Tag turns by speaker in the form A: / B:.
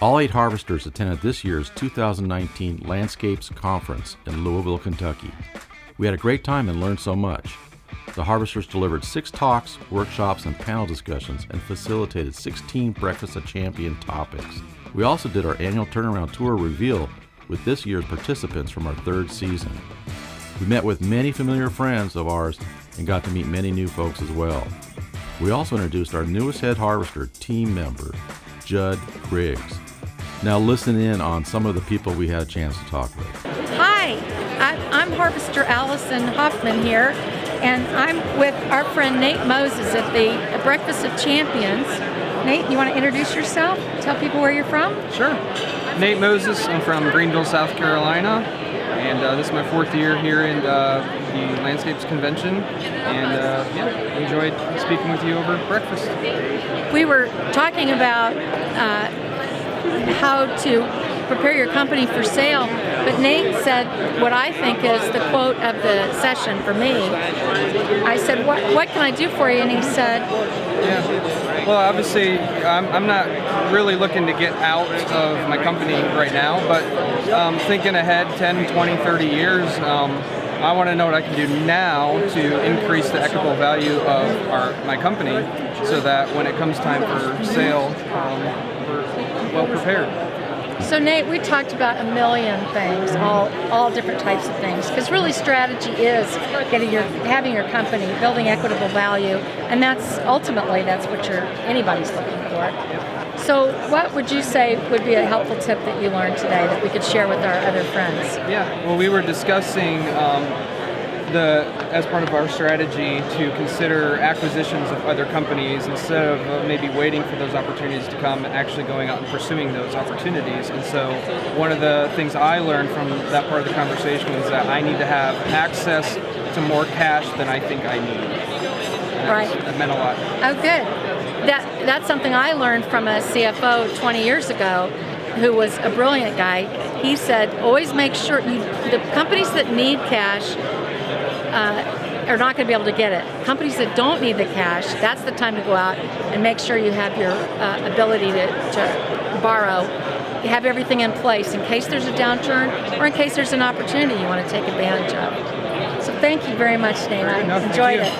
A: All 8 harvesters attended this year's 2019 Landscapes Conference in Louisville, Kentucky. We had a great time and learned so much. The harvesters delivered 6 talks, workshops, and panel discussions and facilitated 16 Breakfast of Champion topics. We also did our annual turnaround tour reveal with this year's participants from our 3rd season. We met with many familiar friends of ours and got to meet many new folks as well. We also introduced our newest head harvester team member, Judd Griggs. Now listen in on some of the people we had a chance to talk with.
B: Hi, I'm Harvester Alison Hoffman here, and I'm with our friend Nate Moses at the Breakfast of Champions. Nate, you want to introduce yourself? Tell people where you're from?
C: Sure. Nate Moses. I'm from Greenville, South Carolina, and this is my 4th year here in the Landscapes Convention, and enjoyed speaking with you over breakfast.
B: We were talking about how to prepare your company for sale, but Nate said what I think is the quote of the session for me. I said, what can I do for you? And he said,
C: well, obviously, I'm not really looking to get out of my company right now, but thinking ahead 10, 20, 30 years, I want to know what I can do now to increase the equitable value of my company so that when it comes time for sale, we're well prepared.
B: So Nate, we talked about a million things, all different types of things, because really strategy is having your company, building equitable value, and that's what anybody's looking for. So what would you say would be a helpful tip that you learned today that we could share with our other friends?
C: Yeah, well, we were discussing as part of our strategy to consider acquisitions of other companies instead of maybe waiting for those opportunities to come, actually going out and pursuing those opportunities. And so one of the things I learned from that part of the conversation was that I need to have access to more cash than I think I need.
B: Right.
C: That meant a lot.
B: Oh, good. That's something I learned from a CFO 20 years ago who was a brilliant guy. He said, always make sure the companies that need cash are not going to be able to get it. Companies that don't need the cash, that's the time to go out and make sure you have your ability to borrow. You have everything in place in case there's a downturn or in case there's an opportunity you want to take advantage of. So thank you very much, Nate. I enjoyed it.